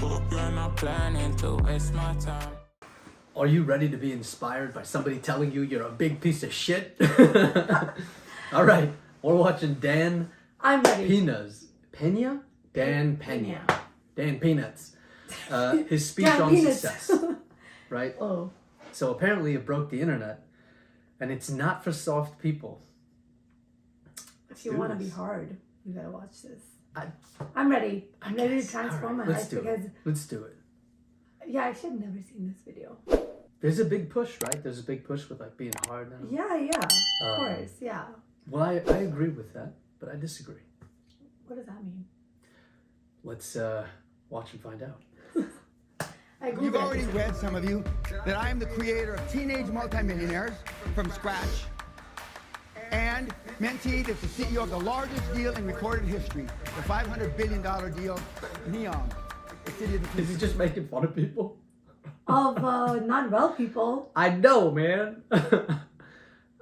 Hope you're not planning to waste my time. Are you ready to be inspired by somebody telling you you're a big piece of shit? All right, we're watching Dan I'm ready. Pena? Dan Pena. Dan Peanuts. His speech Dan on Peanuts. success, right? Oh. So apparently it broke the internet, and it's not for soft people. If you want to be hard, you gotta watch this. I I'm ready. I'm ready to guess. transform All right, my life because Let's do it. yeah, I should have never seen this video. There's a big push, right? There's a big push with like being hard now. Yeah, of course, yeah. Well, I agree with that, but I disagree. What does that mean? Let's watch and find out. I agree. You've already read, some of you, that I am the creator of Teenage Multimillionaires from scratch. And Mentee is the CEO of the largest deal in recorded history, the $500 billion deal, Neon, the city of the Is future. he just making fun of people? Of not well people. I know, man.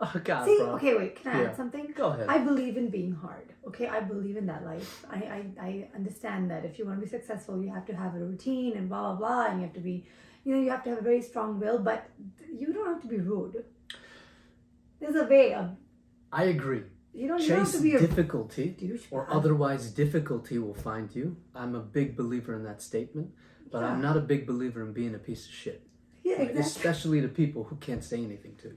Oh God, See, bro. okay, wait. Can I Yeah. add something? Go ahead. I believe in being hard. Okay, I believe in that life. I understand that if you want to be successful, you have to have a routine and blah blah blah, and you have to be, you have to have a very strong will. But you don't have to be rude. There's a way of. I agree. You don't have Chase to be a difficulty, douchebag. or otherwise difficulty will find you. I'm a big believer in that statement, but I'm not a big believer in being a piece of shit. Yeah, Right? exactly. Especially to people who can't say anything to you.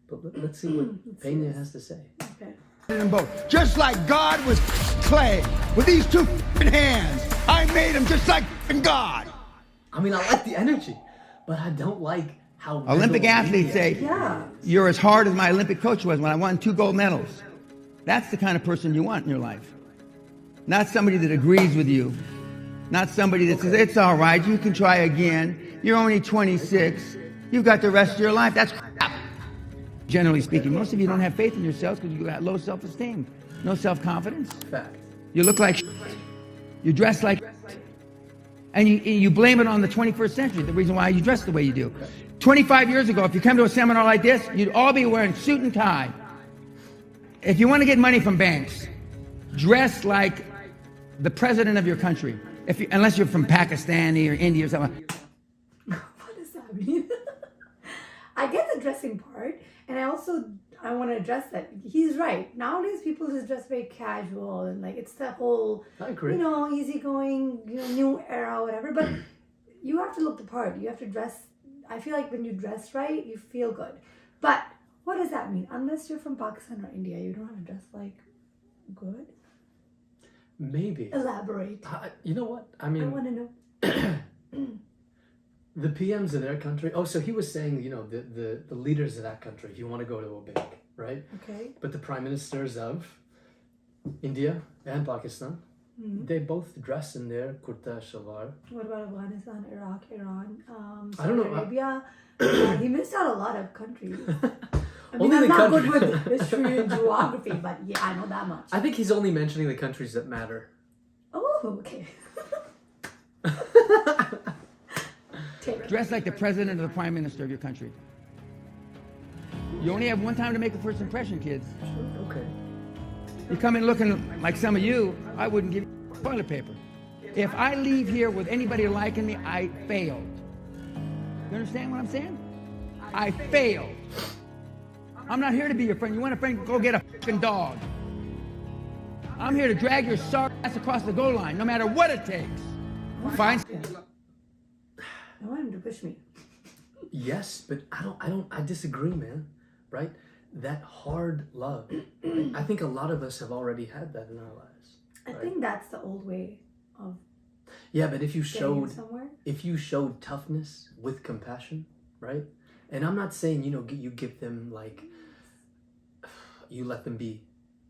But let's see what Pena has to say. Okay. Them both. Just like God was clay with these two hands. I made him just like God. I mean, I like the energy, but I don't like how Olympic little athletes media- say, Yeah. you're as hard as my Olympic coach was when I won 2 gold medals. That's the kind of person you want in your life. Not somebody that agrees with you. Not somebody that says, it's all right, you can try again. You're only 26. You've got the rest of your life. That's crap. Generally speaking, most of you don't have faith in yourselves because you got low self-esteem, no self-confidence. Fact. You look like you dress like and you blame it on the 21st century, the reason why you dress the way you do. 25 years ago, if you come to a seminar like this, you'd all be wearing suit and tie. If you want to get money from banks, dress like the president of your country. Unless you're from Pakistan or India or something. What does that mean? I get the dressing part, and I want to address that. He's right. Nowadays, people just dress very casual, and like it's the whole, I agree. easygoing, new era, whatever. But you have to look the part. You have to dress. I feel like when you dress right, you feel good. But what does that mean? Unless you're from Pakistan or India, you don't have to dress like good. Maybe. Elaborate. You know what? I I mean, want to know. the PMs of their country. Oh, so he was saying, the leaders of that country. You want to go to a bank, right? Okay. But the prime ministers of India and Pakistan, they both dress in their kurta shalwar. What about Afghanistan, Iraq, Iran, I don't Saudi know. Arabia? He missed out a lot of countries. I mean, Only I'm the not good country- with history and geography, but yeah, I know that much. I think he's only mentioning the countries that matter. Oh, okay. Dress like the president or the prime minister of your country. You only have one time to make a first impression, kids. Okay. You come in looking like some of you, I wouldn't give you toilet paper. If I leave here with anybody liking me, I failed. You understand what I'm saying? I failed. I'm not here to be your friend. You want a friend? Go get a fucking dog. I'm here to drag your sorry ass across the goal line, no matter what it takes. Find. I want him to push me. Yes, but I disagree, man. Right? That hard love. Right? I think a lot of us have already had that in our lives. I think that's the old way of Yeah, but if you getting somewhere. showed toughness with compassion, right? And I'm not saying, you give them like, you let them be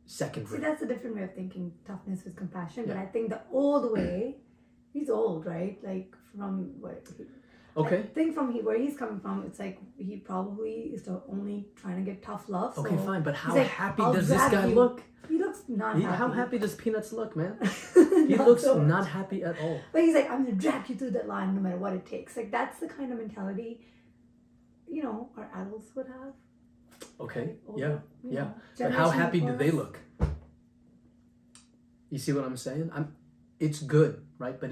second See, rate. that's a different way of thinking toughness with compassion. But Yeah. I think the old way, he's old, right? Like from what? Okay. I think from where he's coming from, it's like he probably is only trying to get tough love. Okay, so fine, but how he's like, happy "I'll does this drag guy you." look? He looks not happy. How happy does Peanuts look, man? He Not looks so much. not happy at all. But he's like, I'm gonna drag you through that line no matter what it takes. Like that's the kind of mentality, our adults would have. Okay, Older, yeah, you yeah. know, But how generation happy do before they us. look? You see what I'm saying? It's good, right? But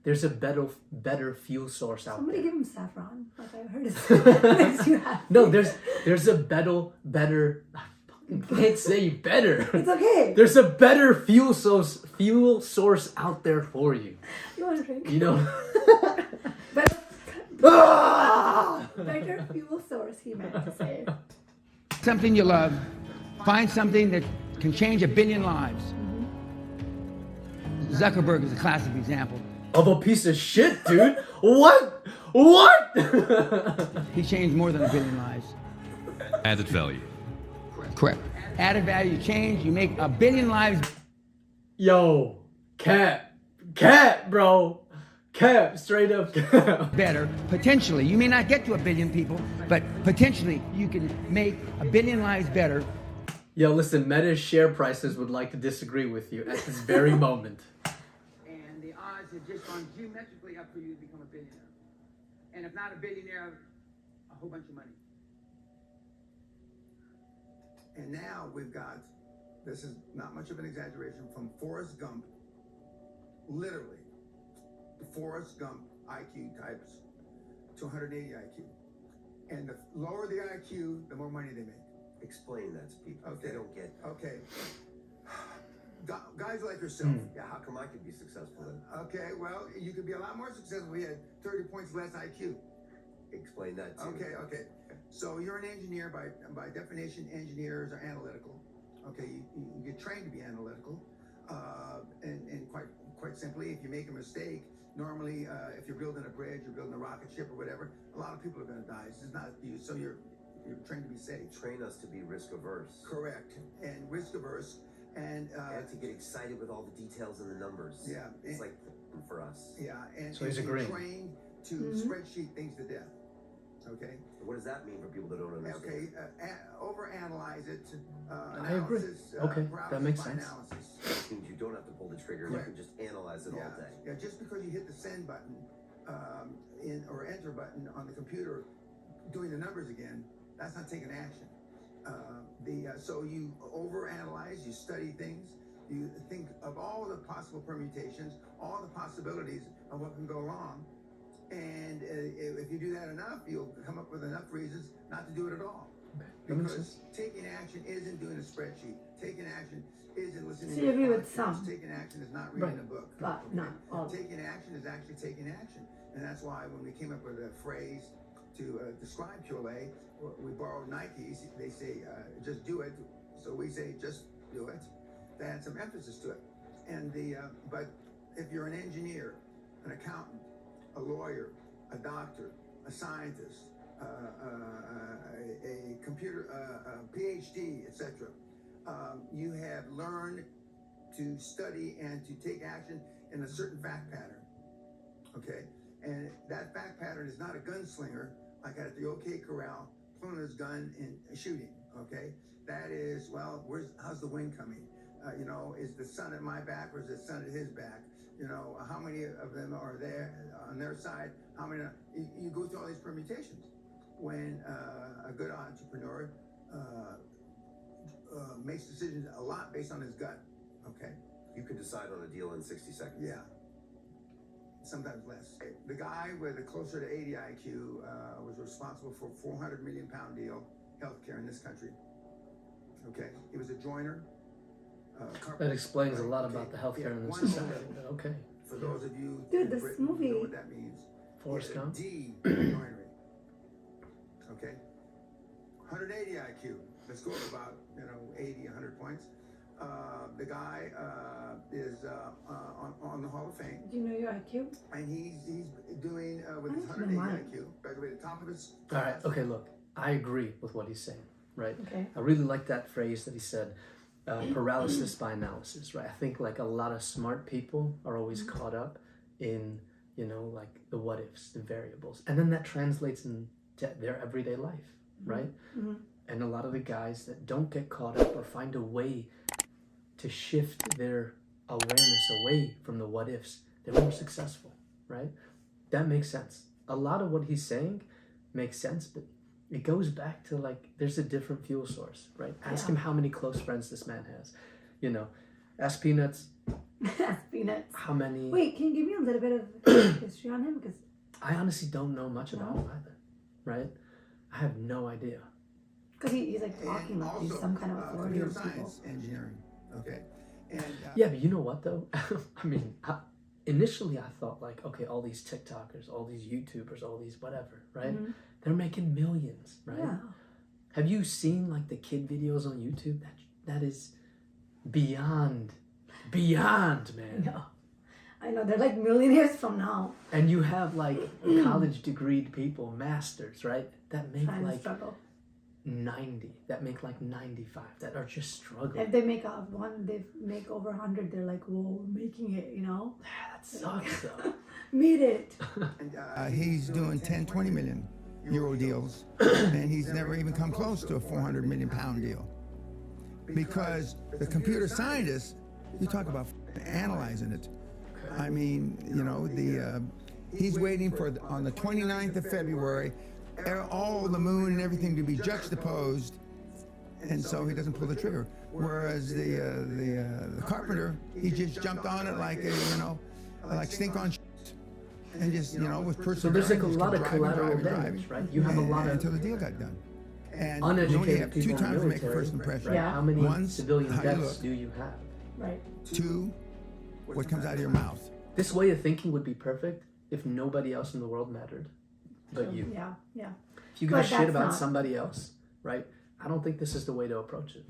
there's a better fuel source out Somebody there. give him saffron. Like I heard it makes you happy. No, there's a better. I fucking can't say better. It's okay. There's a better fuel source out there for you. You want to drink? You know. Better, Ah! better fuel source, he meant to say. Something you love. Find something that can change 1 billion lives. Zuckerberg is a classic example. Of a piece of shit, dude. What? What? He changed more than 1 billion lives. Added value. Correct. Added value, change, you make 1 billion lives Yo, cap, bro. Cap, straight up cap. better. Potentially, you may not get to 1 billion people, but potentially you can make 1 billion lives better. Yo, listen, Meta's share prices would like to disagree with you at this very moment. And the odds have just gone geometrically up for you to become a billionaire. And if not a billionaire, a whole bunch of money. And now we've got, this is not much of an exaggeration, from Forrest Gump, literally, the Forrest Gump IQ types to 180 IQ. And the lower the IQ, the more money they make. Explain that to people. Okay. They don't get. Okay. Guys like yourself. Yeah, how come I could be successful then? Okay, well, you could be a lot more successful if you had 30 points less IQ. Explain that to me. Okay. So you're an engineer by definition. Engineers are analytical. Okay, you get trained to be analytical, and quite simply, if you make a mistake, normally if you're building a bridge, you're building a rocket ship or whatever, a lot of people are going to die. This is not you. So you're trained to be safe. Train us to be risk averse. Correct, and risk averse, and to get excited with all the details and the numbers. Yeah, it's like for us. Yeah, and So he's and agreeing. trained to spreadsheet things to death. Okay. What does that mean for people that don't understand? Okay, overanalyze it. I agree. Analysis, Okay, that makes paralysis by sense. analysis. It means you don't have to pull the trigger. Correct. You can just analyze it all day. Yeah, just because you hit the send button or enter button on the computer, doing the numbers again, that's not taking action. So you overanalyze, you study things, you think of all the possible permutations, all the possibilities of what can go wrong. And if you do that enough, you'll come up with enough reasons not to do it at all. That makes Because sense. taking action isn't doing a spreadsheet. Taking action isn't listening So to you a agree with podcast. some? Taking action is not reading Right. a book. But not all. Taking action is actually taking action. And that's why when we came up with a phrase to describe QLA, we borrowed Nike's. They say, just do it. So we say, just do it. They had some emphasis to it. And but if you're an engineer, an accountant, a lawyer, a doctor, a scientist, a computer, a PhD, etc., you have learned to study and to take action in a certain fact pattern. Okay, and that fact pattern is not a gunslinger like at the OK Corral, pulling his gun and shooting. Okay, that is, well, how's the wind coming? Is the sun at my back or is the sun at his back? How many of them are there on their side? How many? You go through all these permutations. When a good entrepreneur makes decisions a lot based on his gut. Okay. You could decide on a deal in 60 seconds. Yeah. Sometimes less. The guy with a closer to 80 IQ was responsible for a £400 million deal, healthcare in this country. Okay. He was a joiner. That explains a lot about the healthcare in this society. But okay. For those of you Dude, in this Britain who movie- know what that means. Forrest Gump. D joinery. Okay. 180 IQ. Let's go with about 80, 100 points. The guy is on the Hall of Fame, Do you know your IQ? and he's doing with his I don't 180 know mine. IQ, graduated top of his All right. class. Okay. Look, I agree with what he's saying. Right. Okay. I really like that phrase that he said, paralysis by analysis, right? I think like a lot of smart people are always caught up in, like the what ifs, the variables. And then that translates into their everyday life, right? Mm-hmm. And a lot of the guys that don't get caught up or find a way to shift their awareness away from the what ifs, they're more successful, right? That makes sense. A lot of what he's saying makes sense, but it goes back to like there's a different fuel source, right? Ask him how many close friends this man has. Ask Peanuts That's peanuts. How many? Wait, can you give me a little bit of history on him? Because I honestly don't know much about him either, right? I have no idea. he's like talking like he's some kind of authority computer on people. science engineering. Okay. And Yeah, but you know what though? I mean, initially I thought like, okay, all these TikTokers, all these YouTubers, all these whatever, right? Mhm. They're making millions, right? Yeah. Have you seen like the kid videos on YouTube? That is beyond, man. No. I know they're like millionaires from now. And you have like college degreed people, masters, right? That make Trying to like struggle. 90, that make like 95, that are just struggling. If they make they make over 100, they're like, whoa, we're making it, you know? That sucks though. Made it. He's doing 10, 20 million euro deals, and he's never even come close to a 400 million pound deal. Because the computer scientists, you talk about analyzing it. I mean, you know, he's waiting for, on the 29th of February, all the moon and everything to be juxtaposed, and so he doesn't pull the trigger. Whereas the carpenter, he just jumped on it like like stink on shit, and just, you know, with perseverance. So there's like a just lot of kept driving, collateral driving, damage, driving, right? You have a lot of until the deal got done. And you uneducated only have people two in the times to make a military, first impression. right? Yeah. How many One, civilian how you deaths look. do you have? Right. Two, what comes out of your mouth. This way of thinking would be perfect if nobody else in the world mattered but you. Yeah, yeah. If you give a But shit that's about not- somebody else, right? I don't think this is the way to approach it.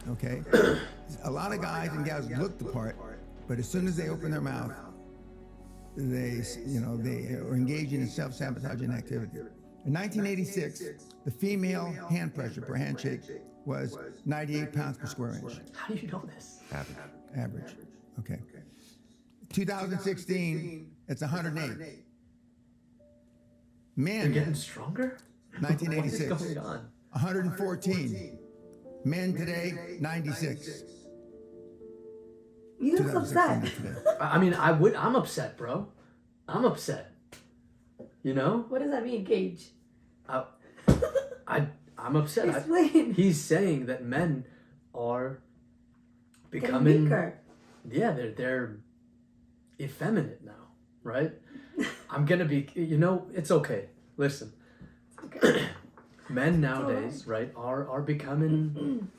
Okay? A lot of guys and gals look the part, but as soon as they open their mouth, they are engaging in self-sabotaging activity. In 1986, the female hand pressure per handshake was 98 pounds per square inch, How do you know this? average. Okay. 2016, it's 108. You're Men, getting stronger? What is 1986, going on? 114. Men today, 96. You look 2016 upset. today. I mean, I'm upset, bro. I'm upset. You know? What does that mean, Gage? I'm upset. Explain. He's saying that men are Getting becoming weaker. yeah, they're effeminate now, right? I'm gonna be, you know, it's okay. Listen, Okay. men nowadays, right, are becoming,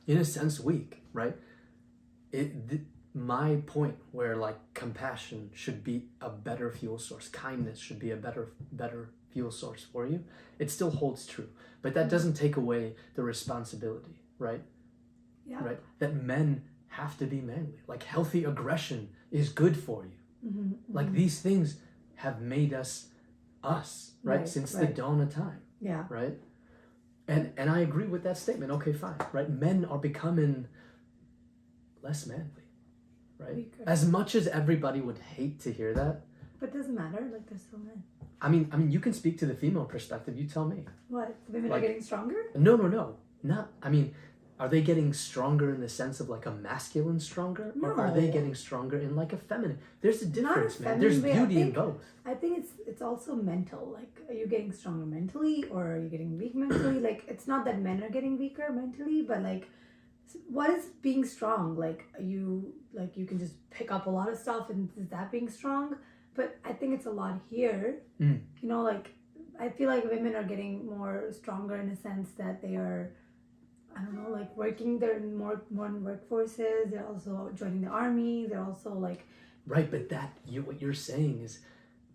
in a sense, weak, right? My point where like compassion should be a better fuel source, kindness should be a better fuel source for you. It still holds true, but that doesn't take away the responsibility, right? Yeah. Right? That men have to be manly. Like healthy aggression is good for you. Mm-hmm. Like these things have made us, right? Right, Since the right. dawn of time, Yeah. right? And I agree with that statement. Okay, fine, right? Men are becoming less manly, right? Weaker. As much as everybody would hate to hear that, But it doesn't matter. Like, they're still men. I mean, you can speak to the female perspective. You tell me. What? Women Like- are getting stronger? No, not. I mean, are they getting stronger in the sense of like a masculine stronger, or are they No. getting stronger in like a feminine? There's a Not a difference, man. feminine There's way. I beauty in think- both. I think it's also mental. Like, are you getting stronger mentally, or are you getting weak mentally? Like, it's not that men are getting weaker mentally, but like, what is being strong? Like, you can just pick up a lot of stuff, and is that being strong? But I think it's a lot here. Mm. You know, like, I feel like women are getting more stronger in a sense that they are, I don't know, like working. They're in more in workforces. They're also joining the army. They're also like, Right, but what you're saying is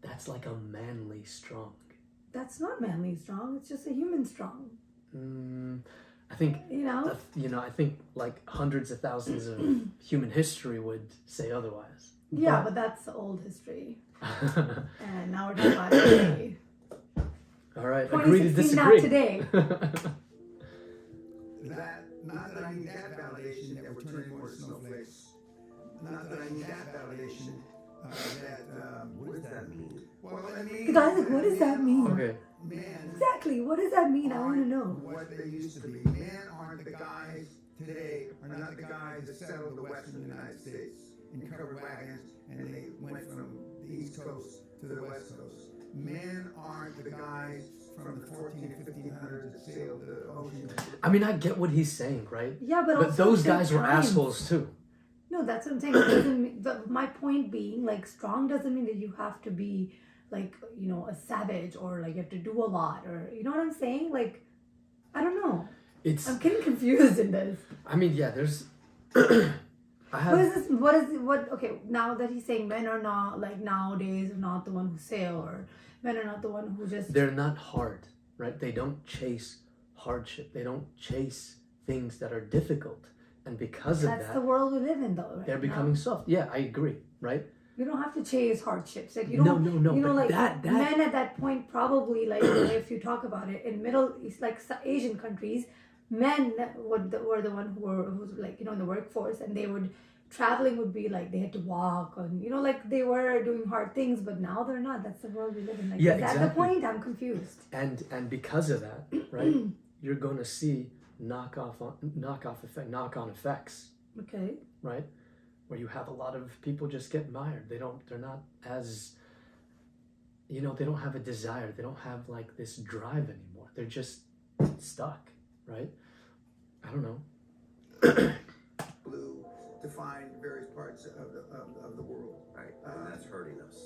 that's like a manly strong. that's not manly strong. It's just a human strong. I think You know. I think like hundreds of thousands of human history would say otherwise. Yeah, but that's old history. And now we're talking about today. All right, agree to 2016, disagree. not today. Not that I need that validation that we're turning more snowflakes. Not that I need that validation What does that mean? well, I mean, Guys, like, what does that mean? Okay. men Exactly. What does that mean? I want to know. what they used to be. Men aren't the guys today, are not the guys that settled the western United States in covered wagons and they went from the East Coast to the West Coast. Men aren't the guys from the 14 and 1500s that sailed the ocean. I mean, I get what he's saying, right? Yeah, but But also those their guys were times. assholes too. No, that's what I'm saying. It doesn't mean, my point being, like, strong doesn't mean that you have to be, like, you know, a savage, or like you have to do a lot, or, you know what I'm saying? Like, I don't know. I'm getting confused in this. I mean, yeah, there's. I have. What is this? What? Okay, now that he's saying men are not, like, nowadays, not the one who sail, or men are not the one who just. They're not hard, right? They don't chase hardship. They don't chase things that are difficult. And because of that, that's the world we live in, though. Right, they're becoming soft. Yeah, I agree. Right? You don't have to chase hardships. Like, you don't. No. You know, but like, that men at that point probably, like, if you talk about it in Middle East, like Asian countries, men were the one who was, like, you know, in the workforce, and they would traveling would be like they had to walk, and, you know, like, they were doing hard things, but now they're not. That's the world we live in. Like, Yeah, is that exactly. the point? I'm confused. And because of that, right, you're going to see knock-on effects. Okay. Right, where you have a lot of people just get mired. They're not as, you know, they don't have a desire. They don't have, like, this drive anymore. They're just stuck, right? I don't know. Blue to find various parts of the world. Right, and that's hurting us.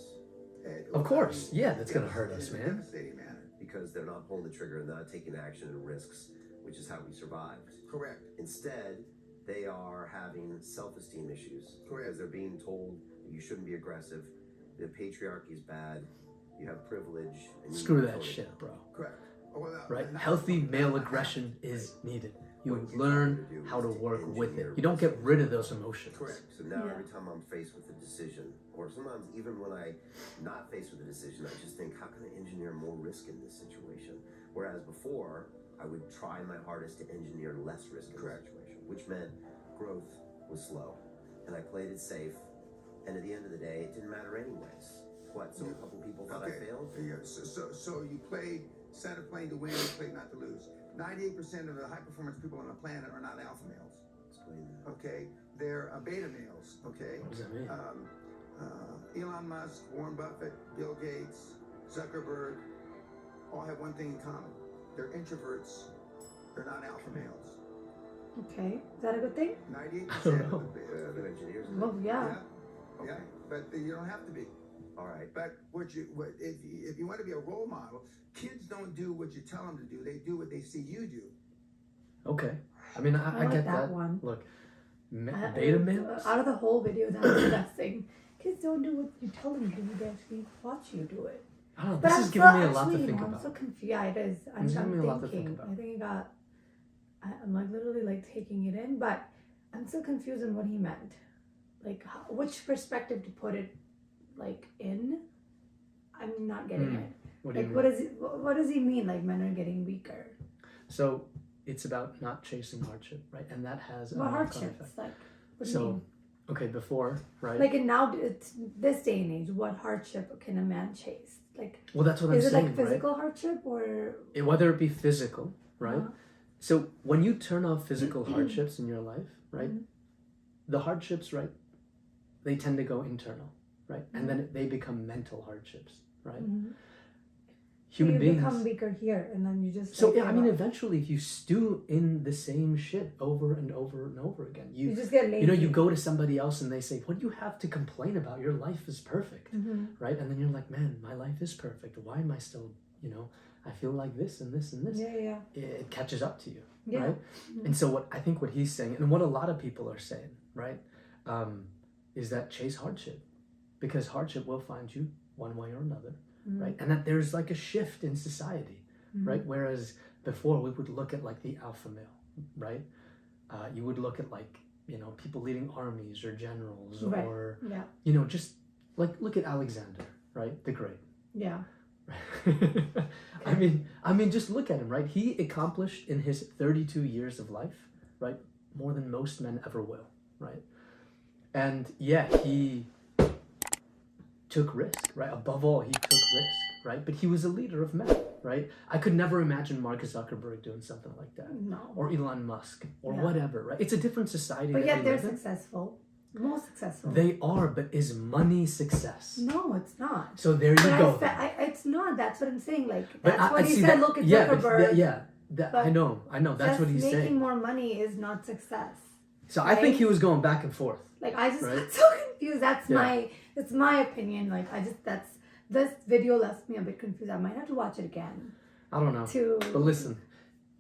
Of course, yeah, that's gonna hurt us, in a man. devastating manner. Because they're not pulling the trigger and not taking action and risks, which is how we survived. Correct. Instead, they are having self-esteem issues. Correct. Because they're being told you shouldn't be aggressive, the patriarchy is bad, you have privilege. And you Screw need to that tone it shit, down. bro. Correct. Right? Healthy male aggression is needed. You learn how to work with it. You don't get rid of those emotions. Correct. So now Yeah. every time I'm faced with a decision, or sometimes even when I'm not faced with a decision, I just think, how can I engineer more risk in this situation? Whereas before, I would try my hardest to engineer less risk in the situation, which meant growth was slow. And I played it safe. And at the end of the day, it didn't matter anyways. What, so a couple people thought I failed? Yeah. So you played instead of playing to win, you played not to lose. 98% of the high performance people on the planet are not alpha males. Explain that. Okay, they're beta males. Okay. What does that mean? Elon Musk, Warren Buffett, Bill Gates, Zuckerberg, all have one thing in common. They're introverts. They're not alpha males. Okay. Is that a good thing? 98% of They're engineers. Well, yeah. Yeah, but you don't have to be. All right. But if you want to be a role model, kids don't do what you tell them to do. They do what they see you do. Okay. I mean, I like get that that. one. Look, beta males? Out of the whole video, that was the best thing. Kids don't do what you tell them to do. They actually watch you do it. I don't know. But This I'm is giving me a lot to actually, think I'm about. so confused. Yeah, it is. I'm It's giving me a lot to thinking. think about. I think I'm like literally like taking it in, but I'm so confused on what he meant. Like, which perspective to put it, like, in. I'm not getting it. What do you Like, mean? what does he mean? Like, men are getting weaker. So it's about not chasing hardship, right? And that has a What knock-on hardships? effect. Like, what do you So, mean? okay, before, right? Like, in now, it's this day and age, what hardship can a man chase? Like, Well, that's what I'm is it saying, like physical hardship or? Whether it be physical, right? Uh-huh. So when you turn off physical hardships in your life, right? Mhm. The hardships, right? They tend to go internal, right? And Mm-hmm. then they become mental hardships, right? Mhm. Human you beings. become weaker here, and then you just. So like, yeah, I give mean, up. eventually, if you stew in the same shit over and over and over again, you just get lazy. you know, you go to somebody else and they say, "What do you have to complain about? Your life is perfect." Mhm. Right? And then you're like, man, my life is perfect. Why am I still, you know, I feel like this and this and this. Yeah. It catches up to you, Yeah. right? And so what he's saying, and what a lot of people are saying, right, is that chase hardship, because hardship will find you one way or another, right? And that there's like a shift in society, right? Whereas before we would look at like the alpha male, right? You would look at like, you know, people leading armies or generals Right. or, Yeah. you know, just like look at Alexander, right? The Great. Yeah. I mean, just look at him, right? He accomplished in his 32 years of life, right, more than most men ever will, right? And yeah, he took risk, right? Above all, he took risk, right? But he was a leader of men, right? I could never imagine Mark Zuckerberg doing something like that, No. or Elon Musk, or Yeah. whatever, right? It's a different society. But that yet we they're live in. successful. Most successful. They are, but is money success? No, it's not. So there you But go. it's not. That's what I'm saying. Like, But that's I what he see said. that- Look at yeah, but Zuckerberg. I know. That's just what he's making saying. more money is not success. So I think he was going back and forth. Like I just Right? got so confused. That's my opinion. Like this video left me a bit confused. I might have to watch it again. I don't know. But listen,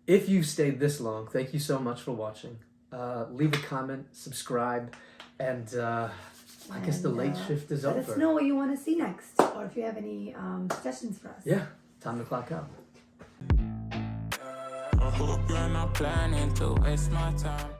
if you've stayed this long, thank you so much for watching. Leave a comment, subscribe, and I guess the late shift is let over. us know what you want to see next, or if you have any suggestions for us. Yeah, time to clock out. I hope you're not planning to waste my time.